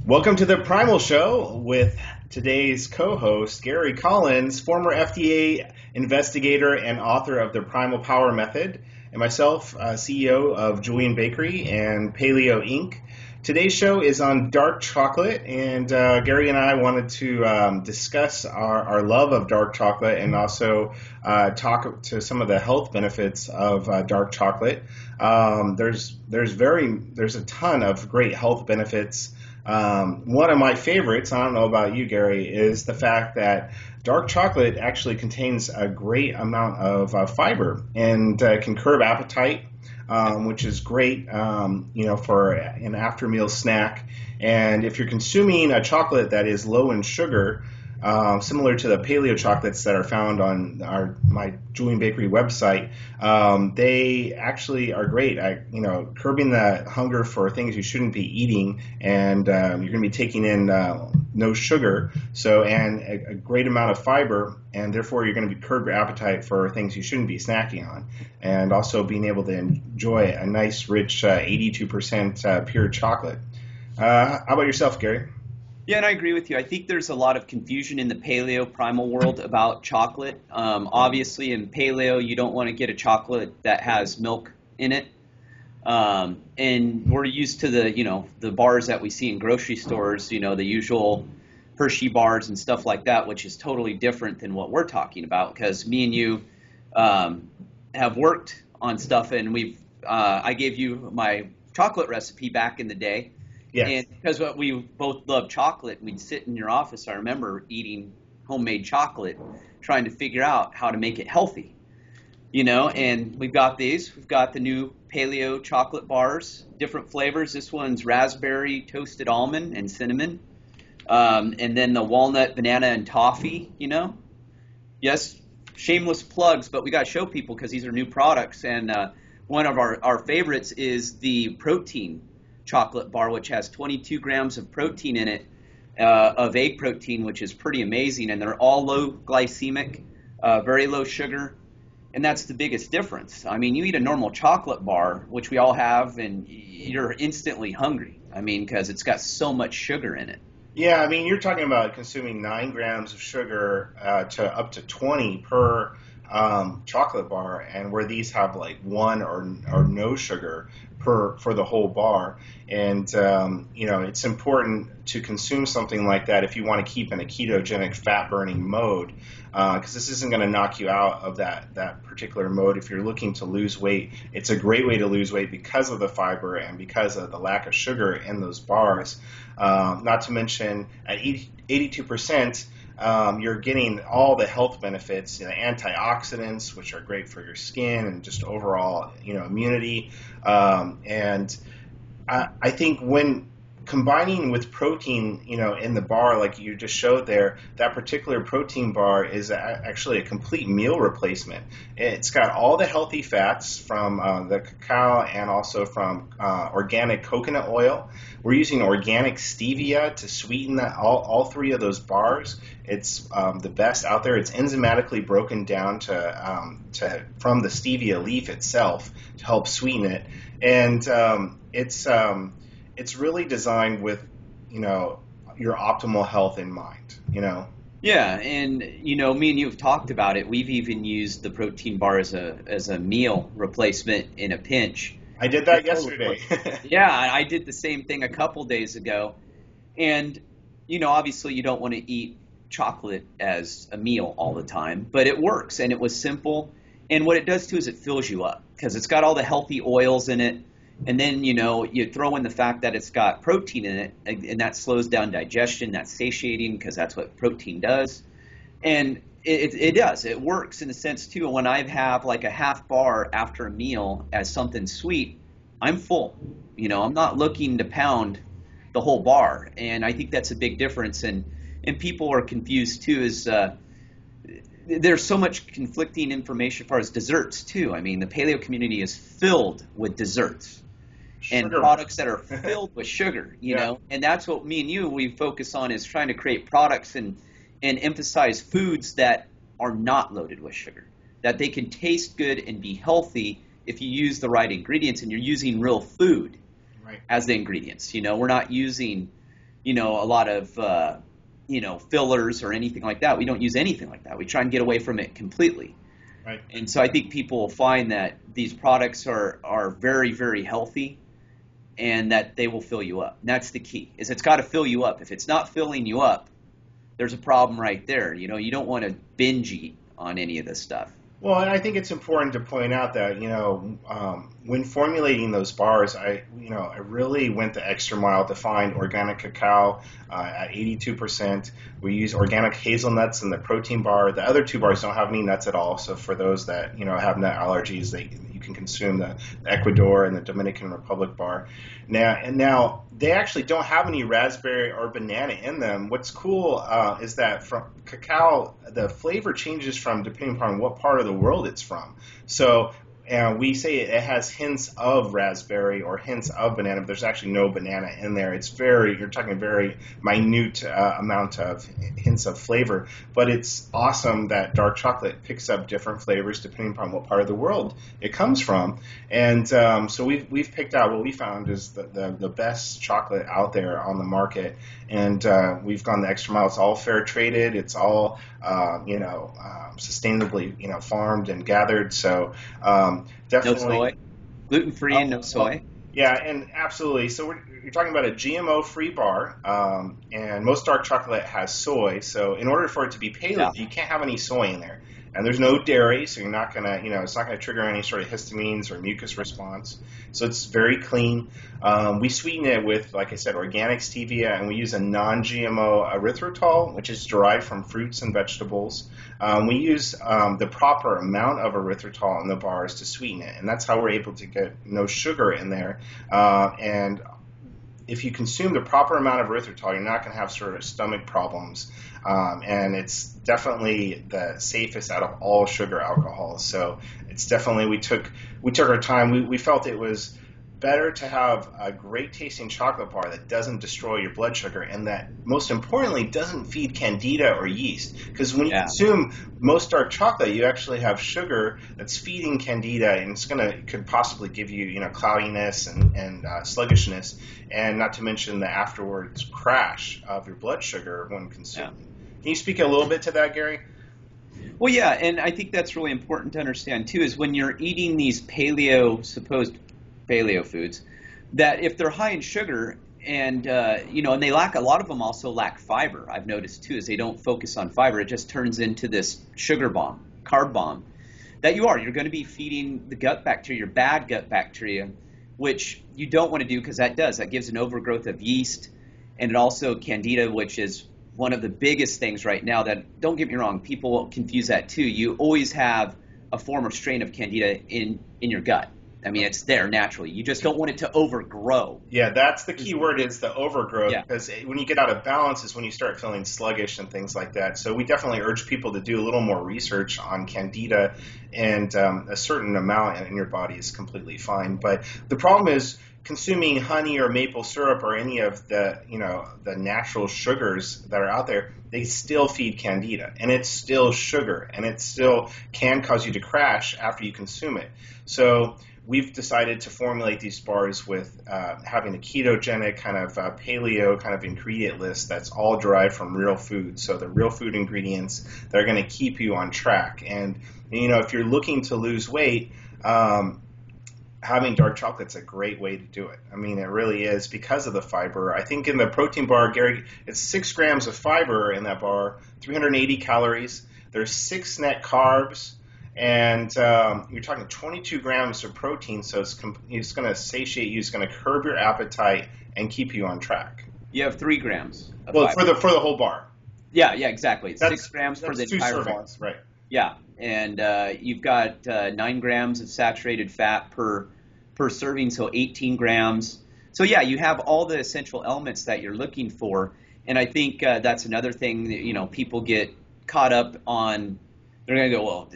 Welcome to the Primal Show with today's co-host, Gary Collins, former FDA investigator and author of the Primal Power Method, and myself, CEO of Julian Bakery and Paleo Inc. Today's show is on dark chocolate, and Gary and I wanted to discuss our love of dark chocolate and also talk to some of the health benefits of dark chocolate. There's a ton of great health benefits. One of my favorites, I don't know about you, Gary, is the fact that dark chocolate actually contains a great amount of fiber and can curb appetite, which is great, for an after-meal snack. And if you're consuming a chocolate that is low in sugar, similar to the paleo chocolates that are found on my Julian Bakery website, they actually are great at, curbing the hunger for things you shouldn't be eating, and you're going to be taking in no sugar, and a great amount of fiber, and therefore you're going to be curb your appetite for things you shouldn't be snacking on, and also being able to enjoy a nice, rich 82% pure chocolate. How about yourself, Gary? Yeah, and I agree with you. I think there's a lot of confusion in the paleo primal world about chocolate. Obviously, in paleo, you don't want to get a chocolate that has milk in it. And we're used to the bars that we see in grocery stores, the usual Hershey bars and stuff like that, which is totally different than what we're talking about, because me and you have worked on stuff, and I gave you my chocolate recipe back in the day. Yes. And because we both love chocolate, we'd sit in your office. I remember eating homemade chocolate, trying to figure out how to make it healthy, and we've got these. We've got the new paleo chocolate bars, different flavors. This one's raspberry, toasted almond, and cinnamon. And then the walnut, banana, and toffee, Yes, shameless plugs, but we got to show people because these are new products. And one of our favorites is the protein chocolate bar, which has 22 grams of protein in it, of egg protein, which is pretty amazing. And they're all low glycemic, very low sugar. And that's the biggest difference. I mean, you eat a normal chocolate bar, which we all have, and you're instantly hungry. I mean, because it's got so much sugar in it. Yeah, I mean, you're talking about consuming 9 grams of sugar to up to 20 per chocolate bar, and where these have like 1 or no sugar for the whole bar. And it's important to consume something like that if you want to keep in a ketogenic fat burning mode, because this isn't going to knock you out of that particular mode. If you're looking to lose weight, it's a great way to lose weight because of the fiber and because of the lack of sugar in those bars. Not to mention at 82%, you're getting all the health benefits, antioxidants, which are great for your skin and just overall, immunity. And I think when combining with protein, in the bar, like you just showed there, that particular protein bar is actually a complete meal replacement. It's got all the healthy fats from the cacao and also from organic coconut oil. We're using organic stevia to sweeten all 3 of those bars. It's the best out there. It's enzymatically broken down from the stevia leaf itself to help sweeten it, and it's really designed with your optimal health in mind. Yeah, and me and you have talked about it. We've even used the protein bar as a meal replacement in a pinch. I did that yesterday. Yeah, I did the same thing a couple days ago. And obviously you don't want to eat chocolate as a meal all the time, but it works, and it was simple. And what it does too is it fills you up because it's got all the healthy oils in it. And then, you throw in the fact that it's got protein in it, and that slows down digestion. That's satiating because that's what protein does. And it does. It works in a sense, too. When I have like a half bar after a meal as something sweet, I'm full. I'm not looking to pound the whole bar. And I think that's a big difference. And people are confused, too, is there's so much conflicting information as far as desserts, too. I mean, the paleo community is filled with desserts. And products that are filled with sugar, know, and that's what me and we focus on, is trying to create products and emphasize foods that are not loaded with sugar, that they can taste good and be healthy if you use the right ingredients and you're using real food as the ingredients. We're not using a lot of fillers or anything like that. We don't use anything like that. We try and get away from it completely. Right. And so I think people will find that these products are very, very healthy and that they will fill you up. And that's the key, is it's got to fill you up. If it's not filling you up, there's a problem right there. You don't want to binge eat on any of this stuff. Well, and I think it's important to point out that, when formulating those bars, I really went the extra mile to find organic cacao at 82%. We use organic hazelnuts in the protein bar. The other two bars don't have any nuts at all. So for those that, have nut allergies, you can consume the Ecuador and the Dominican Republic bar. Now they actually don't have any raspberry or banana in them. What's cool is that from cacao, the flavor changes depending upon what part of the world it's from. So we say it has hints of raspberry or hints of banana, but there's actually no banana in there. You're talking a very minute amount of hints of flavor, but it's awesome that dark chocolate picks up different flavors depending upon what part of the world it comes from. And so we've picked out what we found is the best chocolate out there on the market, and we've gone the extra mile. It's all fair traded. It's all sustainably farmed and gathered. So definitely no soy, gluten-free, and no soy. Yeah, and absolutely. So you're talking about a GMO-free bar, and most dark chocolate has soy. So in order for it to be paleo, you can't have any soy in there. And there's no dairy, so you're not going to, it's not going to trigger any sort of histamines or mucus response. So it's very clean. We sweeten it with, like I said, organic stevia, and we use a non-GMO erythritol, which is derived from fruits and vegetables. We use the proper amount of erythritol in the bars to sweeten it, and that's how we're able to get no sugar in there. And if you consume the proper amount of erythritol, you're not going to have sort of stomach problems. And it's definitely the safest out of all sugar alcohols. So it's definitely, we took our time. We felt it was better to have a great tasting chocolate bar that doesn't destroy your blood sugar, and that most importantly doesn't feed candida or yeast. Because when you consume most dark chocolate, you actually have sugar that's feeding candida, and could possibly give you cloudiness and sluggishness, and not to mention the afterwards crash of your blood sugar when consuming. Yeah. Can you speak a little bit to that, Gary? Well, yeah, and I think that's really important to understand too, is when you're eating these supposed paleo foods, that if they're high in sugar and and they lack, a lot of them also lack fiber. I've noticed too, is they don't focus on fiber. It just turns into this sugar bomb, carb bomb, that you're going to be feeding the gut bacteria, your bad gut bacteria, which you don't want to do, because that gives an overgrowth of yeast, and it also candida, which is one of the biggest things right now. That, don't get me wrong, people will confuse that too. You always have a form or strain of candida in your gut. I mean, it's there naturally. You just don't want it to overgrow. Yeah, that's the key word, is the overgrowth, because when you get out of balance is when you start feeling sluggish and things like that. So we definitely urge people to do a little more research on candida, and a certain amount in your body is completely fine. But the problem is consuming honey or maple syrup or any of the natural sugars that are out there, they still feed candida, and it's still sugar, and it still can cause you to crash after you consume it. So we've decided to formulate these bars with having a ketogenic kind of paleo kind of ingredient list that's all derived from real food. So the real food ingredients that are going to keep you on track. And if you're looking to lose weight, having dark chocolate's a great way to do it. I mean, it really is, because of the fiber. I think in the protein bar, Gary, it's 6 grams of fiber in that bar, 380 calories. There's 6 net carbs, and you're talking 22 grams of protein, so it's going to satiate you, it's going to curb your appetite and keep you on track. You have 3 grams of fiber. for the whole bar. Yeah, exactly. It's 6 grams for the entire bar. Right. Yeah, and you've got 9 grams of saturated fat per serving, so 18 grams. So yeah, you have all the essential elements that you're looking for, and I think that's another thing that, people get caught up on. They're going to go, well,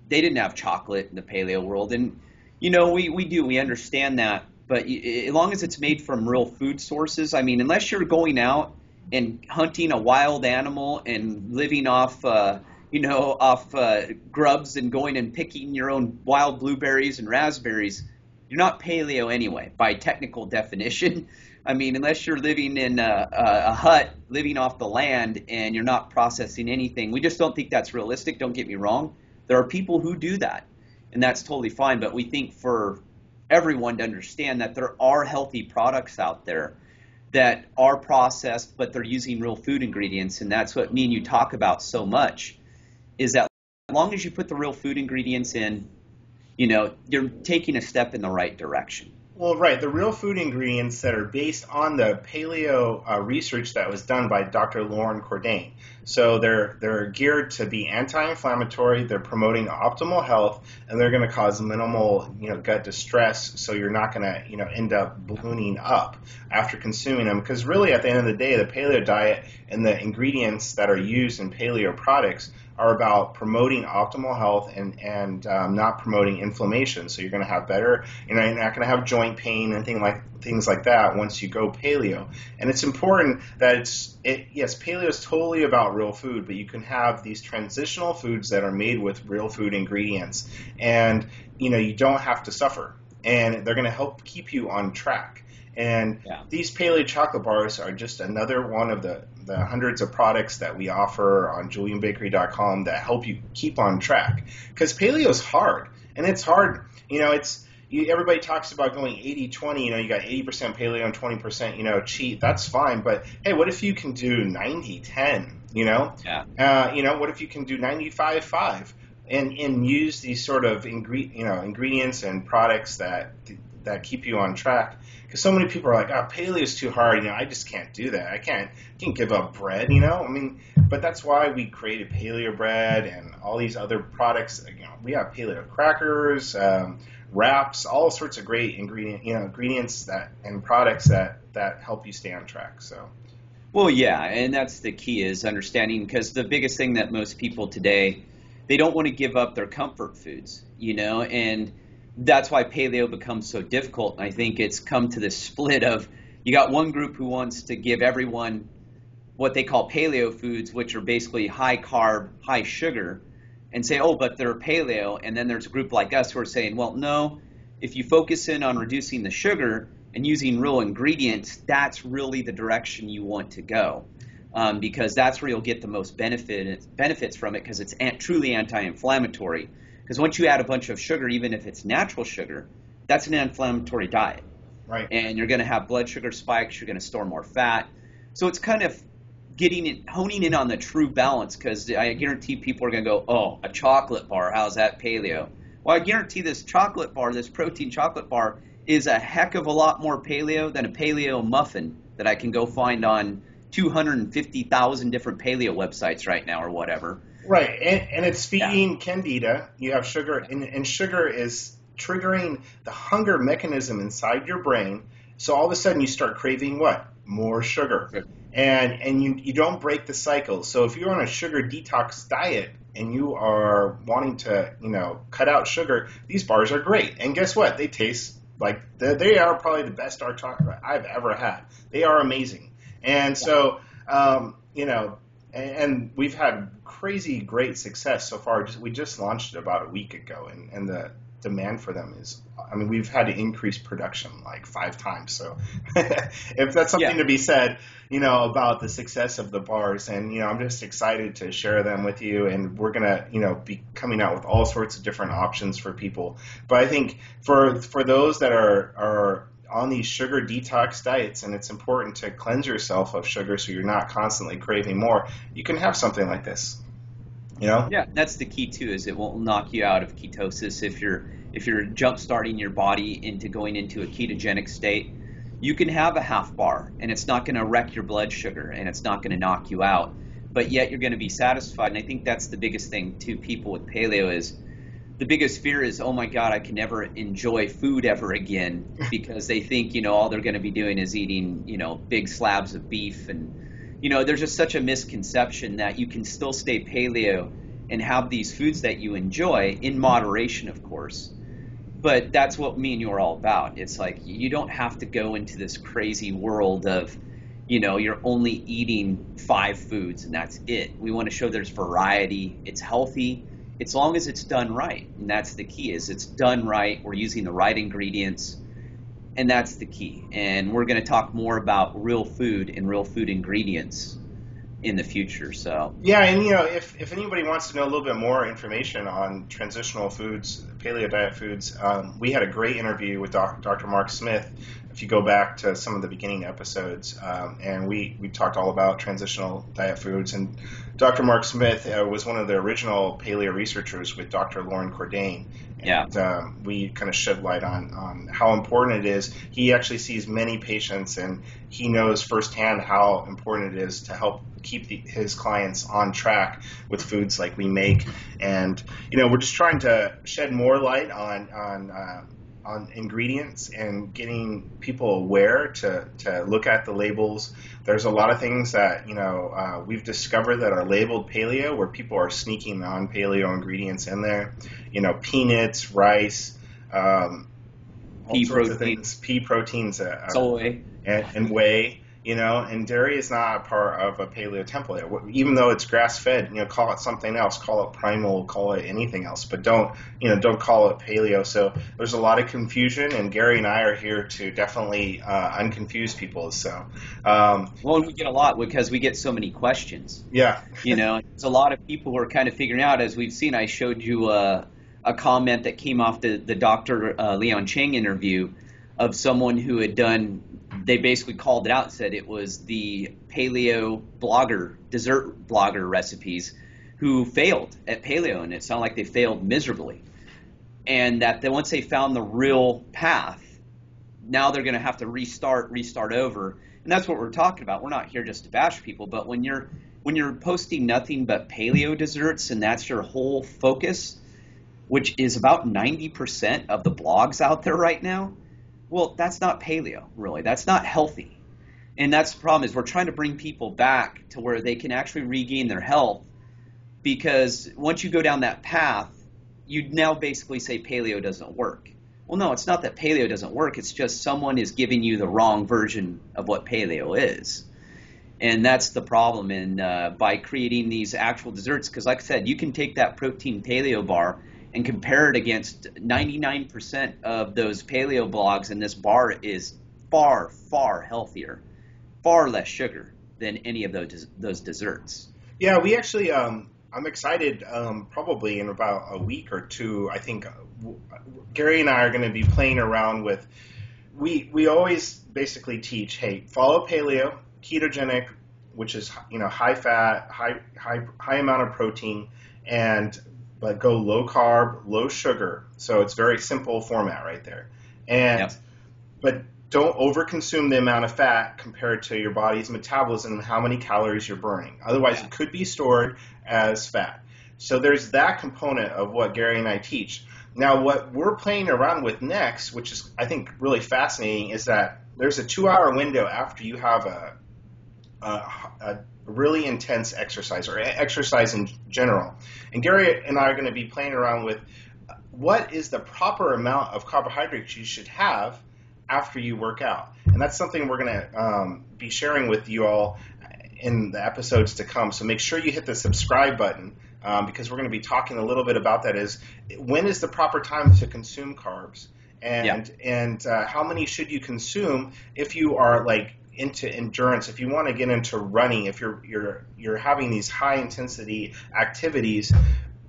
they didn't have chocolate in the paleo world, and we understand that, but as long as it's made from real food sources, I mean, unless you're going out and hunting a wild animal and living off grubs and going and picking your own wild blueberries and raspberries, you're not paleo anyway, by technical definition. I mean, unless you're living in a hut, living off the land, and you're not processing anything, we just don't think that's realistic. Don't get me wrong. There are people who do that, and that's totally fine. But we think for everyone to understand that there are healthy products out there that are processed, but they're using real food ingredients. And that's what me and you talk about so much, is that as long as you put the real food ingredients in, you're taking a step in the right direction. Well, right. The real food ingredients that are based on the paleo research that was done by Dr. Lauren Cordain. So they're geared to be anti-inflammatory. They're promoting optimal health, and they're going to cause minimal, gut distress. So you're not going to, end up ballooning up after consuming them. Because really, at the end of the day, the paleo diet and the ingredients that are used in paleo products are about promoting optimal health and not promoting inflammation. So you're going to have better, you're not going to have joint pain and things like that once you go paleo. And it's important that yes, paleo is totally about real food, but you can have these transitional foods that are made with real food ingredients, and you don't have to suffer, and they're going to help keep you on track. And these paleo chocolate bars are just another one of the hundreds of products that we offer on julianbakery.com that help you keep on track. Because paleo is hard, and it's hard. Everybody talks about going 80-20. You got 80% paleo and 20%, cheat. That's fine. But hey, what if you can do 90-10? What if you can do 95-5 and use these sort of ingredients and products that keep you on track? Because so many people are like, paleo is too hard. I just can't do that. I can't give up bread. But that's why we created paleo bread and all these other products. We have paleo crackers, wraps, all sorts of great ingredients and products that help you stay on track. So. Well, yeah, and that's the key, is understanding, because the biggest thing that most people today, they don't want to give up their comfort foods, and that's why paleo becomes so difficult. And I think it's come to this split of, you got one group who wants to give everyone what they call paleo foods, which are basically high carb, high sugar, and say, but they're paleo. And then there's a group like us who are saying, well, no, if you focus in on reducing the sugar and using real ingredients, that's really the direction you want to go, because that's where you'll get the most benefits from it, because it's truly anti-inflammatory. Because once you add a bunch of sugar, even if it's natural sugar, that's an inflammatory diet. Right. And you're going to have blood sugar spikes. You're going to store more fat. So it's kind of honing in on the true balance, because I guarantee people are going to go, a chocolate bar, how's that paleo? Well, I guarantee this chocolate bar, this protein chocolate bar, is a heck of a lot more paleo than a paleo muffin that I can go find on 250,000 different paleo websites right now or whatever. Right, and it's feeding candida. You have sugar, and sugar is triggering the hunger mechanism inside your brain. So all of a sudden you start craving what? More sugar. Good. And you don't break the cycle. So if you're on a sugar detox diet and you are wanting to, cut out sugar, these bars are great. And guess what? They taste like they are probably the best dark chocolate I've ever had. They are amazing. And so, and we've had crazy great success so far. We just launched it about a week ago, and the demand for them is, we've had to increase production like 5 times. So if that's something to be said, about the success of the bars, and, I'm just excited to share them with you, and we're going to, be coming out with all sorts of different options for people. But I think for those that are on these sugar detox diets, and it's important to cleanse yourself of sugar so you're not constantly craving more, you can have something like this. Yeah, that's the key too, is it won't knock you out of ketosis if you're jump starting your body into going into a ketogenic state. You can have a half bar, and it's not going to wreck your blood sugar, and it's not going to knock you out, but yet you're going to be satisfied. And I think that's the biggest thing to people with paleo, is the biggest fear is, oh my God, I can never enjoy food ever again, because they think, all they're going to be doing is eating, big slabs of beef. And, there's just such a misconception that you can still stay paleo and have these foods that you enjoy in moderation, of course. But that's what me and you are all about. It's like, you don't have to go into this crazy world of, you're only eating 5 foods and that's it. We want to show there's variety. It's healthy, as long as it's done right. And that's the key, is it's done right. We're using the right ingredients. And that's the key. And we're going to talk more about real food and real food ingredients in the future. So yeah, and if anybody wants to know a little bit more information on transitional foods, paleo diet foods, we had a great interview with Dr. Mark Smith. If you go back to some of the beginning episodes, and we talked all about transitional diet foods, and Dr. Mark Smith was one of the original paleo researchers with Dr. Lauren Cordain. And we kind of shed light on how important it is. He actually sees many patients, and he knows firsthand how important it is to help keep his clients on track with foods like we make. And we're just trying to shed more light on ingredients and getting people aware to look at the labels. There's a lot of things that we've discovered that are labeled paleo where people are sneaking non-paleo ingredients in there. Peanuts, rice, all sorts of things, pea proteins, soy, and whey. And dairy is not a part of a paleo template. Even though it's grass-fed, call it something else, call it primal, call it anything else, but don't call it paleo. So there's a lot of confusion, and Gary and I are here to definitely unconfuse people. So, well, and we get a lot because we get so many questions. Yeah. There's a lot of people who are kind of figuring out, as we've seen. I showed you a comment that came off the Dr. Leon Chang interview of someone who had done. They basically called it out and said it was the paleo blogger, dessert blogger recipes who failed at paleo, and it sounded like they failed miserably. And that once they found the real path, now they're going to have to restart over. And that's what we're talking about. We're not here just to bash people, but when you're posting nothing but paleo desserts and that's your whole focus, which is about 90% of the blogs out there right now, well, that's not paleo, really. That's not healthy. And that's the problem, is we're trying to bring people back to where they can actually regain their health, because once you go down that path, you now basically say paleo doesn't work. Well, no, it's not that paleo doesn't work. It's just someone is giving you the wrong version of what paleo is. And that's the problem by creating these actual desserts, because like I said, you can take that protein paleo bar and compare it against 99% of those paleo blogs, and this bar is far, far healthier, far less sugar than any of those desserts. Yeah, we actually, I'm excited, probably in about a week or two, I think Gary and I are going to be playing around with, we always basically teach, hey, follow paleo, ketogenic, which is, high fat, high amount of protein, but go low carb, low sugar. So it's very simple format right there. But don't overconsume the amount of fat compared to your body's metabolism and how many calories you're burning. Otherwise, it could be stored as fat. So there's that component of what Gary and I teach. Now, what we're playing around with next, which is, I think, really fascinating, is that there's a 2-hour window after you have a really intense exercise, or exercise in general. And Gary and I are going to be playing around with what is the proper amount of carbohydrates you should have after you work out. And that's something we're going to be sharing with you all in the episodes to come. So make sure you hit the subscribe button, because we're going to be talking a little bit about that. Is when is the proper time to consume carbs, and how many should you consume if you are into endurance, if you want to get into running, if you're having these high intensity activities,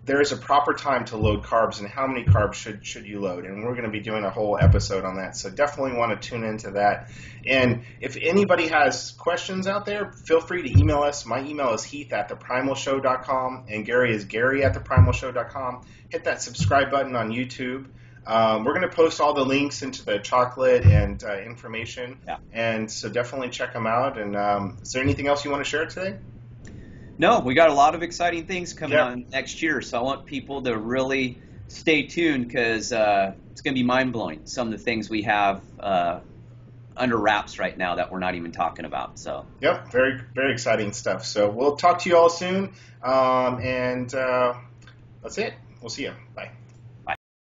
there is a proper time to load carbs, and how many carbs should you load. And we're going to be doing a whole episode on that. So definitely want to tune into that. And if anybody has questions out there, feel free to email us. My email is heath@theprimalshow.com, and Gary is gary@theprimalshow.com. Hit that subscribe button on YouTube. We're going to post all the links into the chocolate and information, and so definitely check them out. And is there anything else you want to share today? No, we got a lot of exciting things coming on next year, so I want people to really stay tuned, because it's going to be mind-blowing, some of the things we have under wraps right now that we're not even talking about. So very, very exciting stuff. So we'll talk to you all soon, and that's it. We'll see you. Bye.